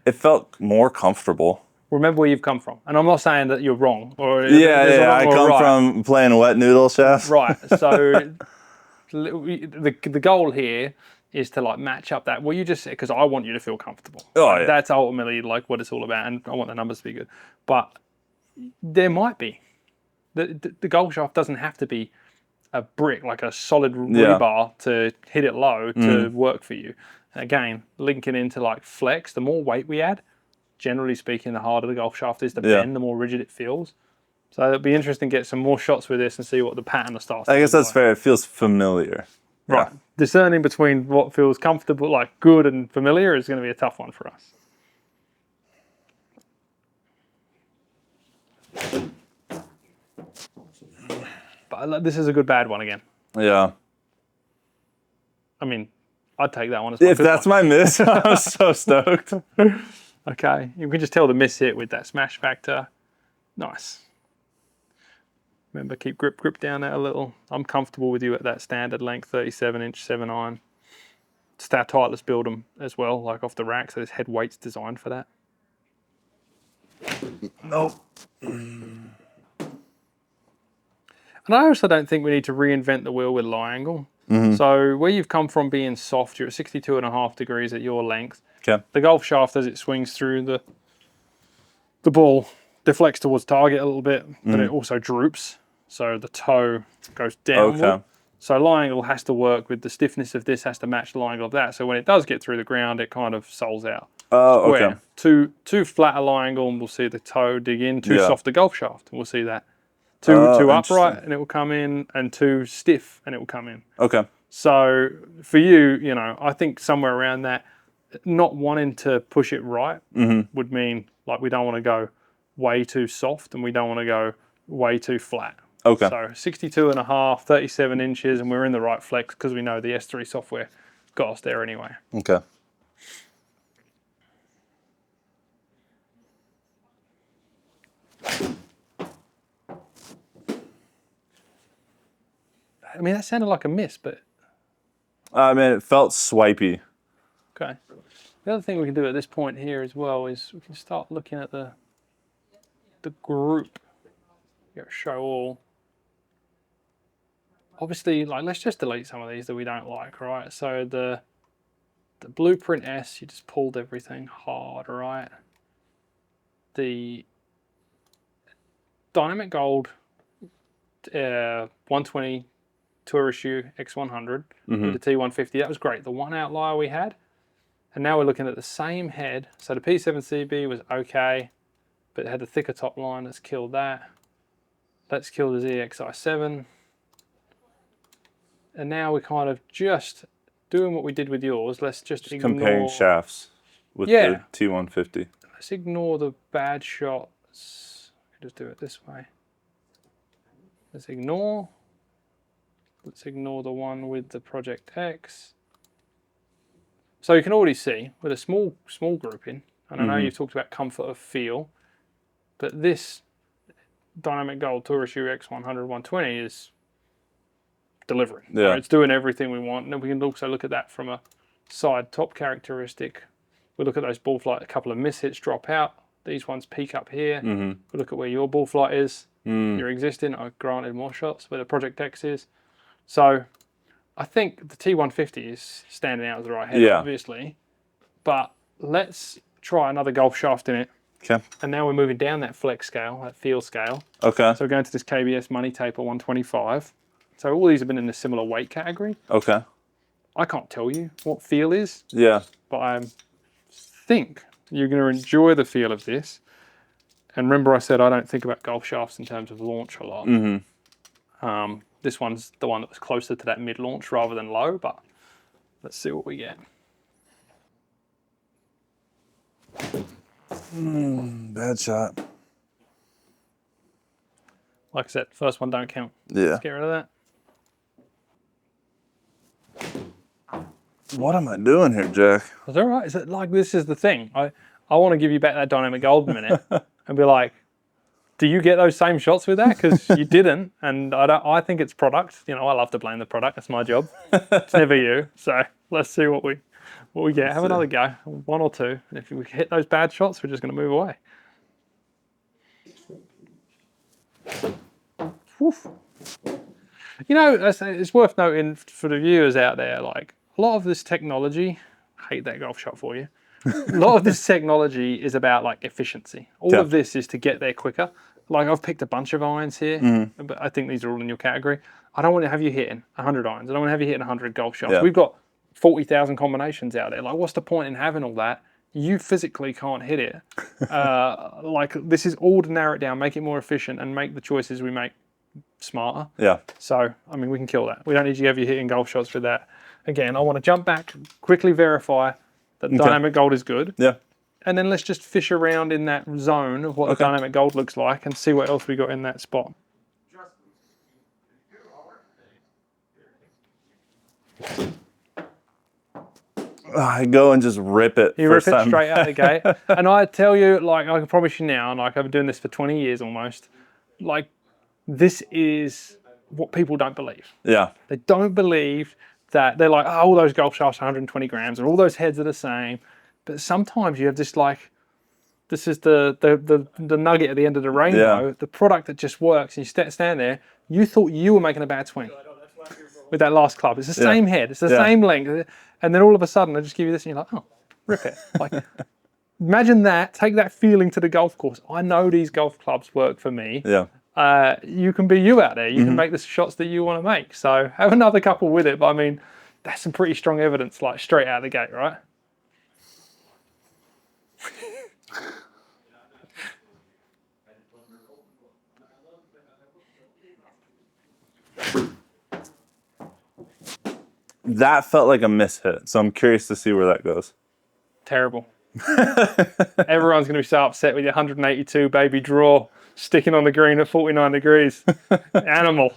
it felt more comfortable. Remember where you've come from. And I'm not saying that you're wrong or Yeah, there's a yeah. wrong I or come right. from playing wet noodle chefs. Right. So the goal here is to like match up that what you just said, because I want you to feel comfortable. Oh, Right? yeah. That's ultimately like what it's all about, and I want the numbers to be good. But there might be the goal shaft doesn't have to be a brick, like a solid rebar to hit it low to work for you. Again, linking into like flex, the more weight we add, generally speaking, the harder the golf shaft is to bend, the more rigid it feels. So it'll be interesting to get some more shots with this and see what the pattern starts. I guess that's fair. It feels familiar. Right. Yeah. Discerning between what feels comfortable, like good and familiar, is going to be a tough one for us. But this is a good bad one again. Yeah. I mean, I'd take that one as my If that's my miss, I'm so stoked. Okay. You can just tell the miss hit with that smash factor. Nice. Remember, keep grip down there a little. I'm comfortable with you at that standard length, 37-inch 7 iron. Just how tight, let's build them as well, like off the rack. So there's head weights designed for that. Nope. And I also don't think we need to reinvent the wheel with lie angle. So where you've come from being soft, you're at 62.5 degrees at your length. Okay. The golf shaft, as it swings through the ball, deflects towards target a little bit, but it also droops. So the toe goes downward. Okay. So lie angle has to work with the stiffness of this, has to match the lie angle of that. So when it does get through the ground, it kind of soles out. Oh, Square. okay. Too flat a lie angle, and we'll see the toe dig in. Too Yeah. soft a golf shaft, and we'll see that. Too upright, and it will come in, and too stiff, and it will come in. Okay. So for you, you know, I think somewhere around that, not wanting to push it right would mean like we don't want to go way too soft, and we don't want to go way too flat. Okay. So 62.5, 37 inches, and we're in the right flex because we know the S3 software got us there anyway. Okay. I mean, that sounded like a miss, but I mean, it felt swipey. okay. The other thing we can do at this point here as well is we can start looking at the group. Here, show all. Obviously, like let's just delete some of these that we don't like, right? So the Blueprint S, you just pulled everything hard, right? The Dynamic Gold 120 Tour Issue X100 with the T150, that was great. The one outlier we had, and now we're looking at the same head. So the P7CB was okay, but it had the thicker top line. Let's kill that. Let's kill the ZXi7. And now we're kind of just doing what we did with yours. Let's just ignore... Comparing shafts with the T150. Let's ignore the bad shots. Just do it this way. Let's ignore the one with the Project X. So you can already see with a small grouping, and I know you've talked about comfort of feel, but this Dynamic Gold Tour Issue X100 120 is delivering. Yeah. Right? It's doing everything we want. And then we can also look at that from a side top characteristic. We look at those ball flight, a couple of mishits drop out. These ones peak up here. We look at where your ball flight is. You're existing. I granted more shots where the Project X is. So I think the T150 is standing out as the right head, obviously. But let's try another golf shaft in it. Okay. And now we're moving down that flex scale, that feel scale. Okay. So we're going to this KBS Money Taper 125. So all these have been in a similar weight category. Okay. I can't tell you what feel is. Yeah. But I think you're going to enjoy the feel of this. And remember I said I don't think about golf shafts in terms of launch a lot. This one's the one that was closer to that mid-launch rather than low, but let's see what we get. Bad shot. Like I said, first one don't count. Yeah. Let's get rid of that. What am I doing here, Jack? That's all right. Is it like this is the thing? I want to give you back that Dynamic Gold in a minute and be like, do you get those same shots with that? Because you didn't, and I think it's product. You know, I love to blame the product. That's my job. It's never you. So let's see what what we get. Have see. another go, 1 or 2. And if we hit those bad shots, we're just going to move away. Woof. You know, it's worth noting for the viewers out there, like a lot of this technology, I hate that golf shot for you. A lot of this technology is about like efficiency. All of this is to get there quicker. Like I've picked a bunch of irons here, but I think these are all in your category. I don't want to have you hitting 100 irons. I don't want to have you hitting 100 golf shots. We've got 40,000 combinations out there. Like what's the point in having all that? You physically can't hit it. Like this is all to narrow it down, make it more efficient and make the choices we make smarter. Yeah. So, I mean, we can kill that. We don't need to have you hitting golf shots for that. Again, I want to jump back, quickly verify that dynamic gold is good. Yeah. And then let's just fish around in that zone of what the dynamic gold looks like and see what else we got in that spot. I go and just rip it. You rip it straight out the gate. And I tell you, like, I can promise you now, like I've been doing this for 20 years almost, like this is what people don't believe. Yeah. They don't believe that they're like, oh, all those golf shafts are 120 grams and all those heads are the same. But sometimes you have this like, this is the nugget at the end of the rainbow, the product that just works. And you stand there, you thought you were making a bad swing with that last club. It's the same head, it's the same length. And then all of a sudden, I just give you this and you're like, oh, rip it. Like, imagine that, take that feeling to the golf course. I know these golf clubs work for me. Yeah. You can be you out there. You can make the shots that you want to make. So have another couple with it. But I mean, that's some pretty strong evidence, like straight out of the gate, right? That felt like a mishit, so I'm curious to see where that goes. Terrible. Everyone's going to be so upset with your 182 baby draw sticking on the green at 49 degrees. Animal.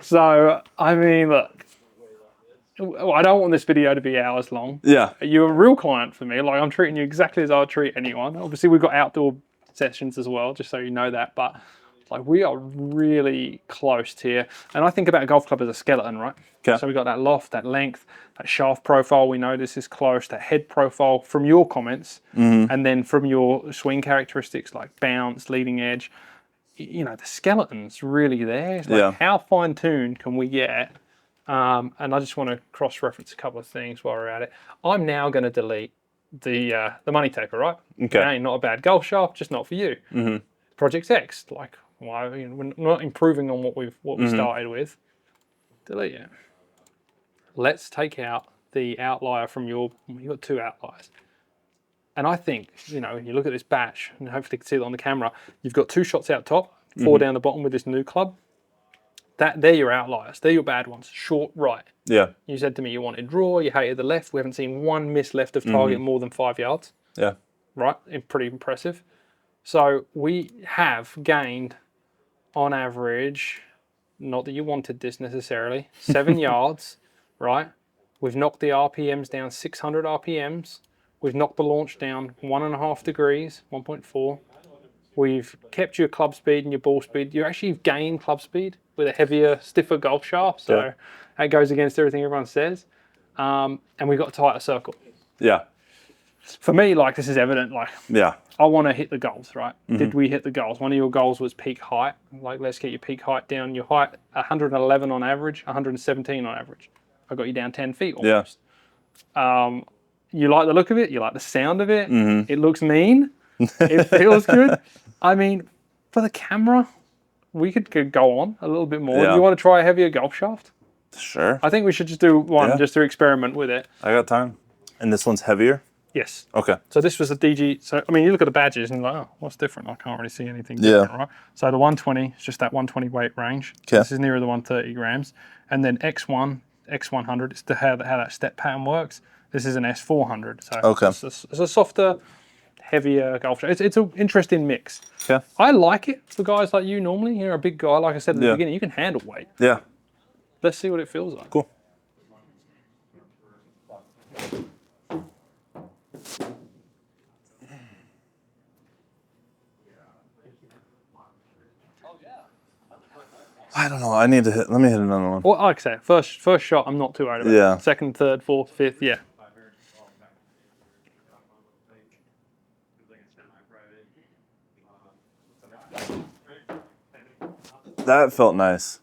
So, I mean, look, I don't want this video to be hours long. Yeah. You're a real client for me. Like, I'm treating you exactly as I would treat anyone. Obviously, we've got outdoor sessions as well, just so you know that. But like, we are really close here. And I think about a golf club as a skeleton, right? Okay. So we got that loft, that length, that shaft profile. We know this is close. That head profile from your comments, and then from your swing characteristics like bounce, leading edge. You know, the skeleton's really there. It's like, how fine-tuned can we get? And I just want to cross-reference a couple of things while we're at it. I'm now going to delete the money taper, right? Okay. Again, not a bad golf shaft, just not for you. Project X, like, why, you know, we're not improving on what we started with. Delete it. Let's take out the outlier from you've got 2 outliers. And I think, you know, you look at this batch, and hopefully you can see it on the camera, you've got 2 shots out top, 4 down the bottom with this new club. They're your outliers. They're your bad ones. Short right. Yeah. You said to me you wanted draw, you hated the left. We haven't seen one miss left of target more than 5 yards. Yeah. Right? Pretty impressive. So we have gained, on average, not that you wanted this necessarily, 7 yards, right? We've knocked the RPMs down 600 RPMs. We've knocked the launch down 1.5 degrees, 1.4. We've kept your club speed and your ball speed. You actually gained club speed with a heavier, stiffer golf shaft. So that goes against everything everyone says. And we've got a tighter circle. Yeah. For me, like, this is evident. Like, I want to hit the goals, right? Did we hit the goals? One of your goals was peak height. Like, let's get your peak height down. Your height, 111 on average, 117 on average. I got you down 10 feet almost. You like the look of it. You like the sound of it. It looks mean. It feels good. I mean, for the camera, we could go on a little bit more. Do you want to try a heavier golf shaft? Sure. I think we should just do one just to experiment with it. I got time. And this one's heavier? Yes. Okay. So this was a DG. So, I mean, you look at the badges and you're like, oh, what's different? I can't really see anything different, right? So the 120 is just that 120 weight range. Okay. This is nearer the 130 grams. And then X1, X100 is how that step pattern works. This is an S400. So it's a softer, heavier golf shot. It's an interesting mix. Okay. I like it for guys like you normally. You're a big guy. Like I said at the beginning, you can handle weight. Yeah. Let's see what it feels like. Cool. I don't know. I need to hit. Let me hit another one. Well, like I say, first shot, I'm not too worried about. Second, third, fourth, fifth, That felt nice.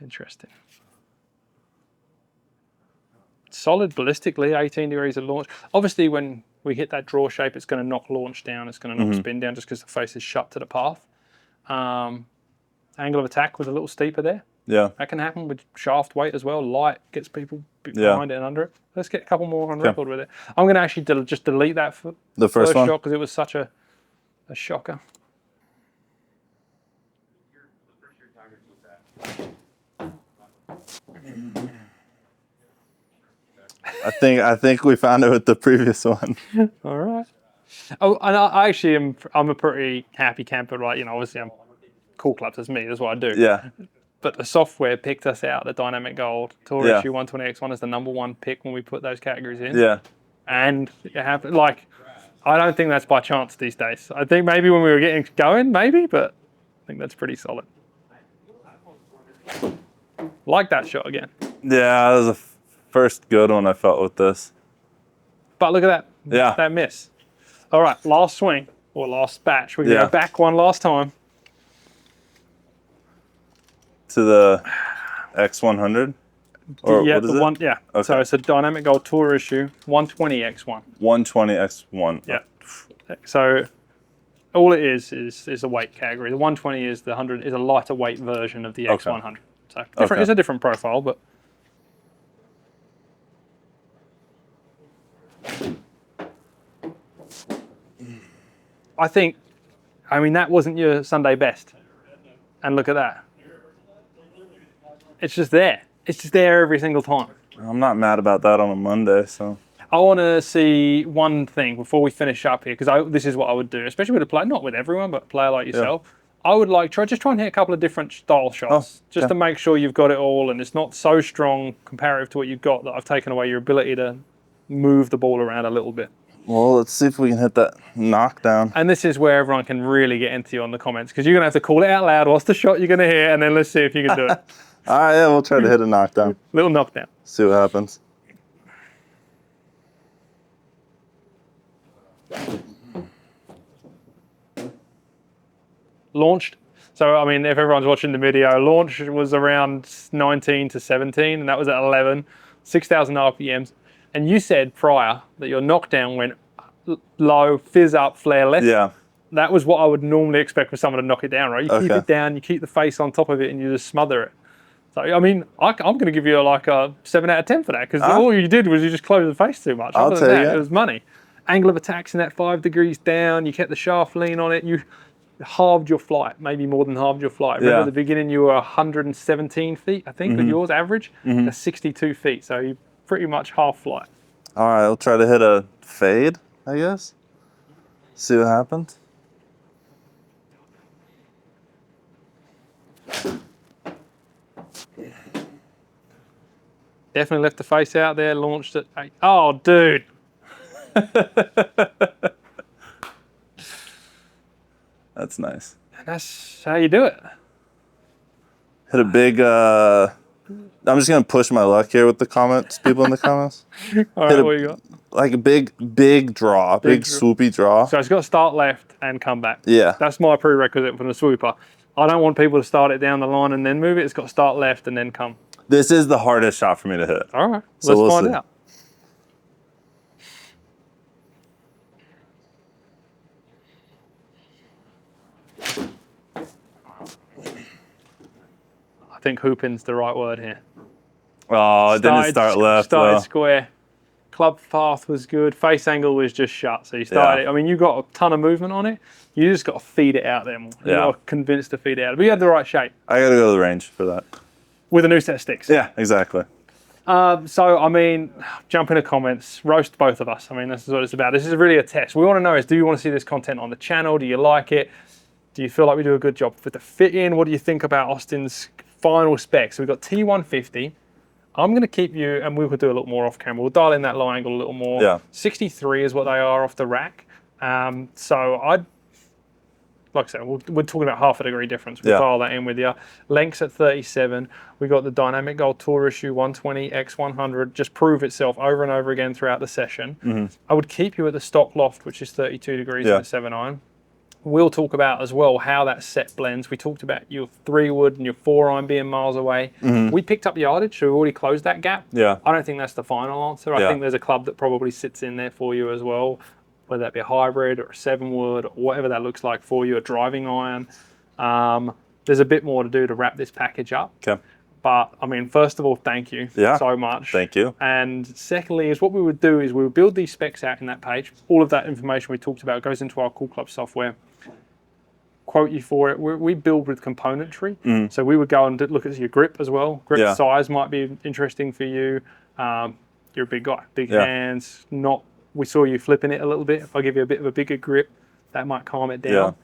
Interesting. Solid ballistically, 18 degrees of launch. Obviously, when we hit that draw shape, it's going to knock launch down. It's going to knock spin down just because the face is shut to the path. Angle of attack was a little steeper there. Yeah. That can happen with shaft weight as well. Light gets people behind it and under it. Let's get a couple more on record with it. I'm going to actually just delete that the first one shot because it was such a shocker. I think we found it with the previous one. All right. Oh, and I actually I'm a pretty happy camper, right? You know, obviously I'm cool clubs, that's me, that's what I do. Yeah. But the software picked us out, the Dynamic Gold Tour Issue 120X1 is the #1 pick when we put those categories in. Yeah. And it happened, like, I don't think that's by chance these days. I think maybe when we were getting going, maybe, but I think that's pretty solid. Like that shot again. Yeah, that was the first good one I felt with this. But look at that. Yeah. That miss. All right, last swing, or last batch. We're going to go back one last time. To the X100? Or yeah, what is the it? one. Yeah. Okay. So it's a Dynamic Gold Tour Issue 120X1. 120X1. Yeah. So all it is a weight category. The 120 is the 100 is a lighter weight version of the X100. So different. It's a different profile, but. I mean, that wasn't your Sunday best. And look at that. It's just there. It's just there every single time. I'm not mad about that on a Monday, so. I want to see one thing before we finish up here, because this is what I would do, especially with a player, not with everyone, but a player like yourself. I would like try and hit a couple of different style shots, just to make sure you've got it all and it's not so strong comparative to what you've got that I've taken away your ability to move the ball around a little bit. Well, let's see if we can hit that knockdown. And this is where everyone can really get into you on the comments, because you're going to have to call it out loud. What's the shot you're going to hit? And then let's see if you can do it. All right, yeah, we'll try to hit a knockdown. Little knockdown. See what happens. Launched. So, I mean, if everyone's watching the video, launch was around 19 to 17, and that was at 11, 6,000 RPMs. And you said prior that your knockdown went low, fizz up, flare left. Yeah. That was what I would normally expect for someone to knock it down, right? You keep it down, you keep the face on top of it, and you just smother it. So, I mean, I'm going to give you like a 7 out of 10 for that, because all you did was you just closed the face too much. Other than that, it was money. Angle of attack's in that 5 degrees down, you kept the shaft lean on it, you halved your flight, maybe more than halved your flight. Remember at the beginning you were 117 feet, I think, with yours average, 62 feet. So you pretty much half flight. All right, I'll try to hit a fade, I guess. See what happens. Definitely left the face out there, launched it. Oh, dude. That's nice. And that's how you do it. Hit a big, I'm just going to push my luck here with the comments, people in the comments. All right, what you got? Like a big draw, big swoopy draw. So it's got to start left and come back. Yeah. That's my prerequisite for the swooper. I don't want people to start it down the line and then move it. It's got to start left and then come. This is the hardest shot for me to hit. All right, so let's find out. I think hooping's the right word here. Oh, it didn't start left. Started square. Club path was good. Face angle was just shut. So you started. I mean, you got a ton of movement on it. You just got to feed it out there more. You got convinced to feed it out. But you had the right shape. I got to go to the range for that. With a new set of sticks. Yeah, exactly. So, I mean, jump in the comments, roast both of us. I mean, this is what it's about. This is really a test. We want to know is, do you want to see this content on the channel? Do you like it? Do you feel like we do a good job with the fit in? What do you think about Austin's final specs? So we've got T150. I'm going to keep you, and we could do a little more off camera. We'll dial in that low angle a little more. Yeah. 63 is what they are off the rack. So I'd, like I said, we're talking about half a degree difference. We'll dial that in with you. Lengths at 37. We got the Dynamic Gold Tour Issue 120 X100. Just prove itself over and over again throughout the session. I would keep you at the stock loft, which is 32 degrees in the 7 iron. We'll talk about as well how that set blends. We talked about your 3-wood and your 4-iron being miles away. We picked up yardage, so we already closed that gap. Yeah. I don't think that's the final answer. I think there's a club that probably sits in there for you as well, whether that be a hybrid or a 7-wood or whatever that looks like for you, a driving iron. There's a bit more to do to wrap this package up. Okay. But I mean, first of all, thank you so much. Thank you. And secondly, is what we would do is we would build these specs out in that page. All of that information we talked about goes into our Cool Club software. Quote you for it. We build with componentry. So we would go and look at your grip as well. Grip size might be interesting for you. You're a big guy, big hands. We saw you flipping it a little bit. If I give you a bit of a bigger grip, that might calm it down.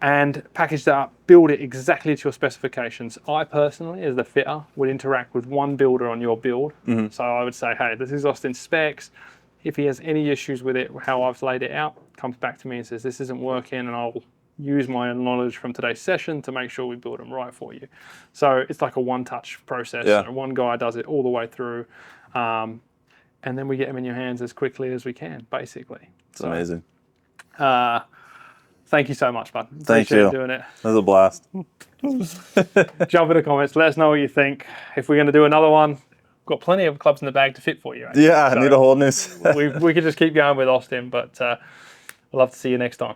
And package that up, build it exactly to your specifications. I personally, as the fitter, would interact with one builder on your build. So I would say, hey, this is Austin's specs. If he has any issues with it, how I've laid it out, comes back to me and says, this isn't working, and I'll use my knowledge from today's session to make sure we build them right for you. So it's like a one-touch process. So one guy does it all the way through, and then we get them in your hands as quickly as we can, basically. It's amazing. Thank you so much, bud. Thank you. Doing it. That was a blast. Jump in the comments. Let us know what you think. If we're going to do another one, got plenty of clubs in the bag to fit for you. Yeah, I need a whole new set. we could just keep going with Austin, but I'd love to see you next time.